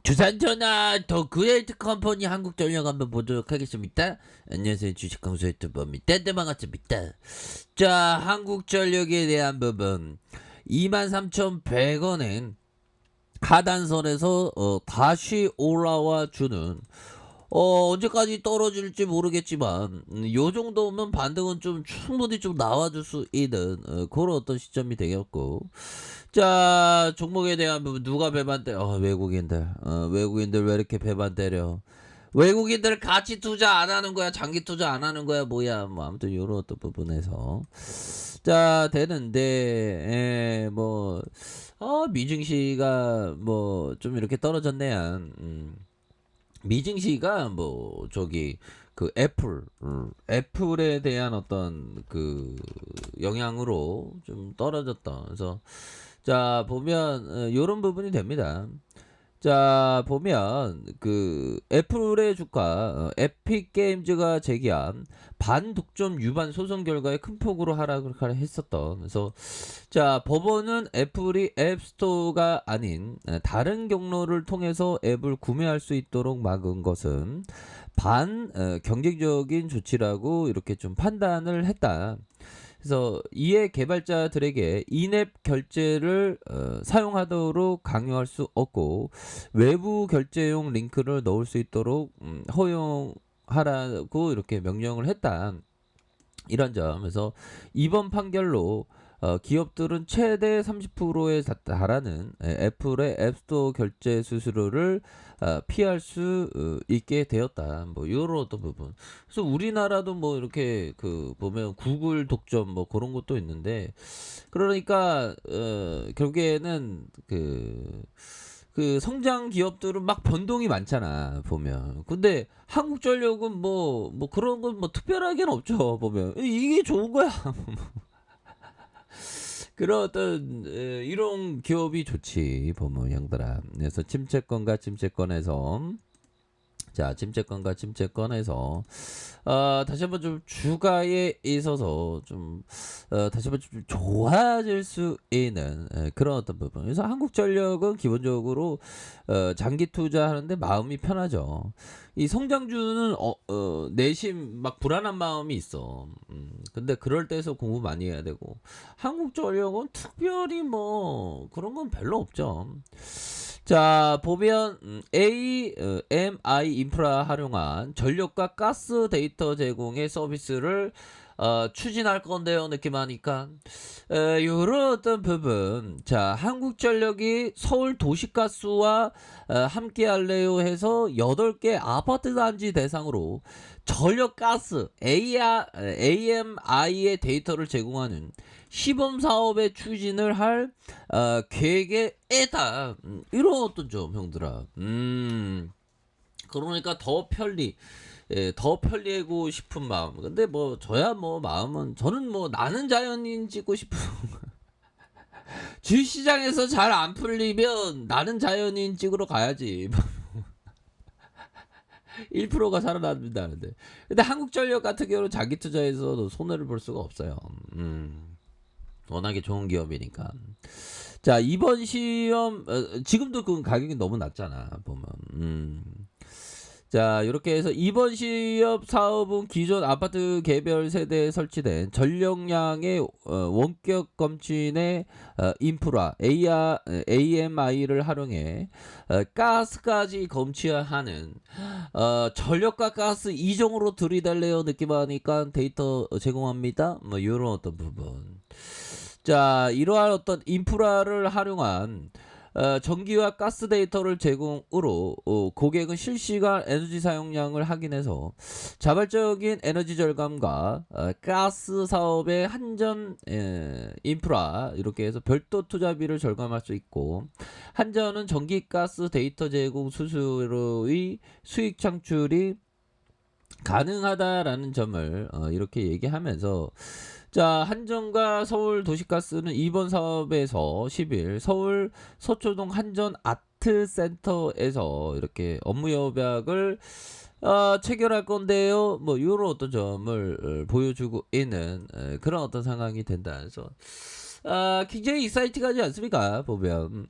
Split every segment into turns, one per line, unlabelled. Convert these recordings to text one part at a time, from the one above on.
주산전화 더 그레이트 컴퍼니 한국전력 한번 보도록 하겠습니다. 안녕하세요, 주식강수 유튜버입니다. 네, 반갑습니다. 자, 한국전력에 대한 부분 23,100원엔 하단선에서 다시 올라와 주는 언제까지 떨어질지 모르겠지만 요 정도면 반등은 좀 충분히 좀 나와줄 수 있는 그런 어떤 시점이 되겠고, 자, 종목에 대한 부분 누가 배반 때려? 외국인들 왜 이렇게 배반 때려? 외국인들 가치 투자 안 하는 거야? 장기 투자 안 하는 거야? 뭐야? 뭐 아무튼 요런 어떤 부분에서 자 되는데, 미증시가 뭐 좀 이렇게 떨어졌네요. 미증시가 뭐 저기 그 애플에 대한 어떤 그 영향으로 좀 떨어졌다. 그래서 자 보면 요런 부분이 됩니다. 자 보면 그 애플의 주가 에픽 게임즈가 제기한 반독점 위반 소송 결과에 큰 폭으로 하락을 했었던. 그래서 자 법원은 애플이 앱스토어가 아닌 다른 경로를 통해서 앱을 구매할 수 있도록 막은 것은 반 경쟁적인 조치라고 이렇게 좀 판단을 했다. 그래서 이에 개발자들에게 인앱 결제를 사용하도록 강요할 수 없고 외부 결제용 링크를 넣을 수 있도록 허용하라고 이렇게 명령을 했다. 이런 점에서 이번 판결로 기업들은 최대 30%에 달하는 애플의 앱스토어 결제 수수료를 피할 수 있게 되었다. 뭐 이런 어떤 부분. 그래서 우리나라도 뭐 이렇게 그 보면 구글 독점 뭐 그런 것도 있는데, 그러니까 결국에는 그 성장 기업들은 막 변동이 많잖아 보면. 근데 한국전력은 뭐 그런 건 뭐 특별하게는 없죠 보면. 이게 좋은 거야. 그런 어떤 이런 기업이 좋지 보면 형들아. 그래서 침체권과 침체권에서, 자 침체권과 침체권에서 다시 한번 좀 주가에 있어서 좀 다시 한번 좀 좋아질 수 있는 그런 어떤 부분. 그래서 한국전력은 기본적으로 장기 투자하는데 마음이 편하죠. 이 성장주는 내심 막 불안한 마음이 있어. 근데 그럴 때서 공부 많이 해야 되고, 한국전력은 특별히 뭐 그런 건 별로 없죠. 자 보면 AMI 인프라 활용한 전력과 가스 데이터 제공의 서비스를 추진할 건데요 느낌하니까 요런 어떤 부분. 자 한국전력이 서울 도시가스와 함께 할래요 해서 8개 아파트 단지 대상으로 전력가스 AMI의 데이터를 제공하는 시범 사업의 추진을 할 계획에 있다. 이런 어떤 점 형들아. 그러니까 더 편리하고 싶은 마음. 근데 뭐 저야 뭐 마음은, 저는 뭐 나는 자연인 찍고 싶은 주시장에서 잘 안 풀리면 나는 자연인 찍으러 가야지. 1%가 살아남는다는데. 근데 한국전력 같은 경우는 자기 투자에서도 손해를 볼 수가 없어요. 워낙에 좋은 기업이니까. 자 이번 시험 지금도 그 가격이 너무 낮잖아 보면. 자 이렇게 해서 이번 시업 사업은 기존 아파트 개별 세대에 설치된 전력량의 원격 검진의 인프라 AMI를 활용해 가스까지 검취하는 전력과 가스 이종으로 들이달래요 느낌하니까 데이터 제공합니다. 뭐 이런 어떤 부분. 자 이러한 어떤 인프라를 활용한 전기와 가스 데이터를 제공으로 고객은 실시간 에너지 사용량을 확인해서 자발적인 에너지 절감과 가스 사업의 한전 인프라 이렇게 해서 별도 투자비를 절감할 수 있고, 한전은 전기 가스 데이터 제공 수수료의 수익 창출이 가능하다라는 점을 이렇게 얘기하면서, 자 한전과 서울 도시가스는 이번 사업에서 10일 서울 서초동 한전 아트센터에서 이렇게 업무 협약을 체결할 건데요. 뭐 이런 어떤 점을 보여주고 있는 그런 어떤 상황이 된다. 그래서 굉장히 익사이팅하지 않습니까 보면.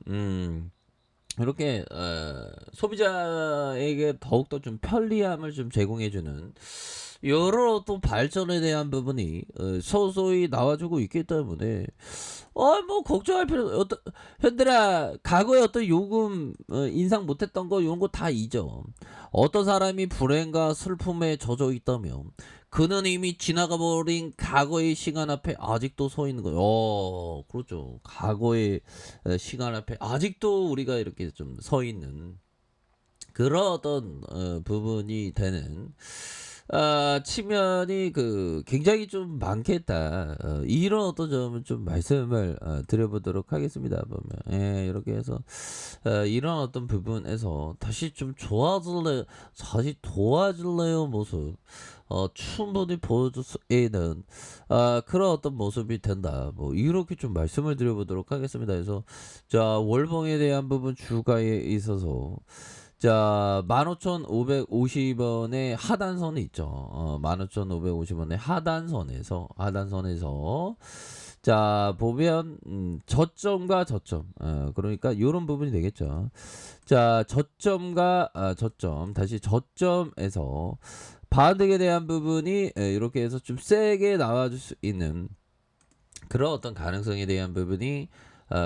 이렇게 소비자에게 더욱더 좀 편리함을 좀 제공해주는 여러 또 발전에 대한 부분이 서서히 나와주고 있기 때문에 뭐 걱정할 필요 어떤 현들아 과거에 어떤 요금 인상 못했던 거 이런 거 다 잊어. 어떤 사람이 불행과 슬픔에 젖어 있다면 그는 이미 지나가 버린 과거의 시간 앞에 아직도 서 있는 거예요. 그렇죠. 과거의 시간 앞에 아직도 우리가 이렇게 좀 서 있는 그런 어떤 부분이 되는 측면이 굉장히 좀 많겠다. 이런 어떤 점을 좀 말씀을 드려보도록 하겠습니다. 보면 이렇게 해서 이런 어떤 부분에서 다시 좀 좋아질래, 다시 도와줄래요 모습. 충분히 보여줄 수 있는 그런 어떤 모습이 된다. 뭐 이렇게 좀 말씀을 드려보도록 하겠습니다. 그래서 자 월봉에 대한 부분 주가에 있어서 자 15,550원의 하단선이 있죠. 15,550원의 하단선에서 자 보면 저점과 저점 그러니까 요런 부분이 되겠죠. 자 저점과 저점 다시 저점에서 바닥에 대한 부분이 이렇게 해서 좀 세게 나와줄 수 있는 그런 어떤 가능성에 대한 부분이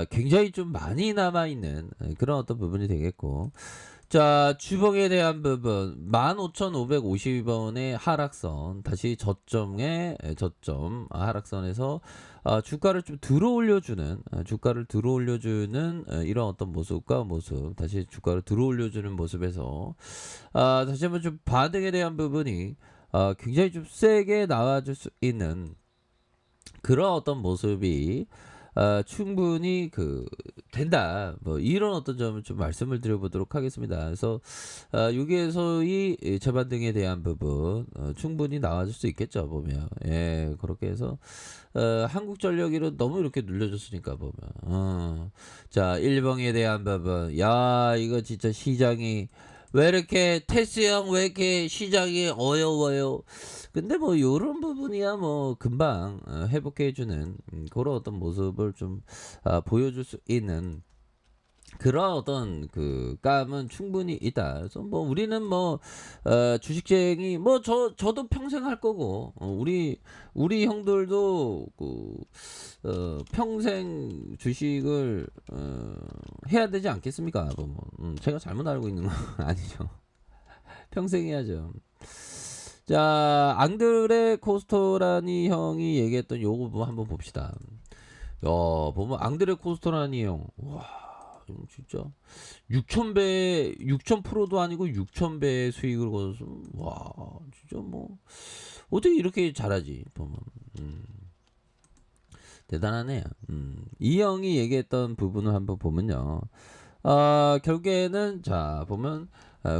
굉장히 좀 많이 남아있는 그런 어떤 부분이 되겠고 자 주봉에 대한 부분 15,550원의 하락선 다시 저점의 저점 하락선에서 주가를 좀 들어올려주는 이런 어떤 모습과 모습 다시 주가를 들어올려주는 모습에서 다시 한번 좀 반등에 대한 부분이 굉장히 좀 세게 나와줄 수 있는 그런 어떤 모습이 충분히 된다. 뭐 이런 어떤 점을 좀 말씀을 드려보도록 하겠습니다. 그래서 여기에서의 재반등에 대한 부분 충분히 나와줄 수 있겠죠. 보면 그렇게 해서 한국전력으로 너무 이렇게 눌려줬으니까 보면 자 일봉에 대한 부분 야 이거 진짜 시장이 왜 이렇게 테스형 왜 이렇게 시장이 어려워요. 근데 뭐 요런 부분이야 뭐 금방 회복해주는 그런 어떤 모습을 좀 보여줄 수 있는 그런 어떤 감은 충분히 있다. 그래서 뭐 우리는 뭐 주식쟁이 뭐 저도 평생 할 거고 우리 형들도 평생 주식을 해야 되지 않겠습니까? 뭐, 제가 잘못 알고 있는 건 아니죠. 평생 해야죠. 자, 앙드레 코스토라니 형이 얘기했던 요거 뭐 한번 봅시다. 보면 앙드레 코스토라니 형, 와, 이거 진짜 6,000배, 6,000%도 아니고 6,000배의 수익을 거둬서, 와, 진짜 뭐 어떻게 이렇게 잘하지? 보면, 대단하네요. 이 형이 얘기했던 부분을 한번 보면요. 결국에는 자 보면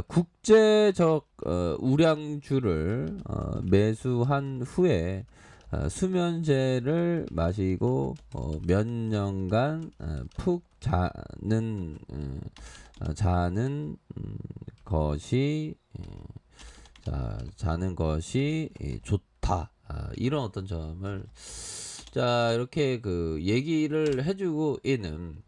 국제적 우량주를 매수한 후에 수면제를 마시고 몇 년간 푹 자는 것이 자는 것이 좋다. 이런 어떤 점을 자 이렇게 얘기를 해주고 있는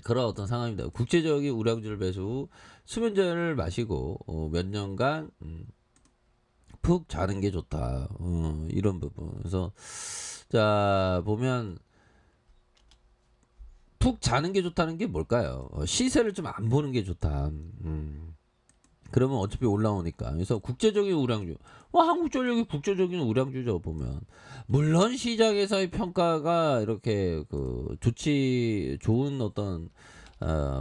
그런 어떤 상황입니다. 국제적인 우량주를 매수 후 수면제를 마시고 몇 년간 푹 자는 게 좋다. 이런 부분. 그래서 자 보면 푹 자는 게 좋다는 게 뭘까요? 시세를 좀 안 보는 게 좋다. 그러면 어차피 올라오니까. 그래서 국제적인 우량주. 한국전력이 국제적인 우량주죠, 보면. 물론 시장에서의 평가가 이렇게 좋은 어떤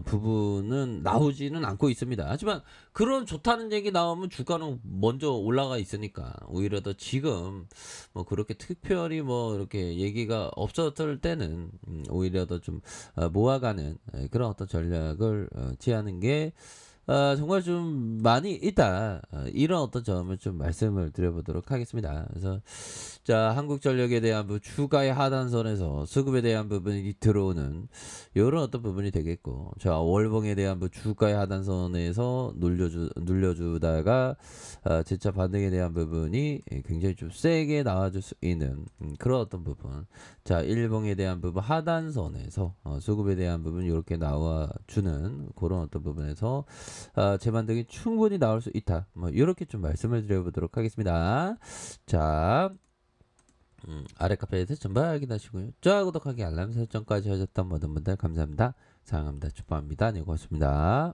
부분은 나오지는 않고 있습니다. 하지만 그런 좋다는 얘기 나오면 주가는 먼저 올라가 있으니까 오히려 더 지금 뭐 그렇게 특별히 뭐 이렇게 얘기가 없었을 때는 오히려 더 좀 모아가는 그런 어떤 전략을 취하는 게 정말 좀 많이 있다. 이런 어떤 점을 좀 말씀을 드려보도록 하겠습니다. 그래서 자, 한국전력에 대한 추가의 하단선에서 수급에 대한 부분이 들어오는 요런 어떤 부분이 되겠고, 자, 월봉에 대한 주가의 하단선에서 눌려주다가 재차 반등에 대한 부분이 굉장히 좀 세게 나와줄 수 있는 그런 어떤 부분. 자, 일봉에 대한 부분 하단선에서 수급에 대한 부분 이렇게 나와주는 그런 어떤 부분에서 재반등이 충분히 나올 수 있다. 뭐 이렇게 좀 말씀을 드려보도록 하겠습니다. 자, 아래 카페에서 전부 확인하시고요. 좋아요, 구독하기, 알람 설정까지 하셨던 모든 분들 감사합니다. 사랑합니다. 축복합니다. 네, 고맙습니다.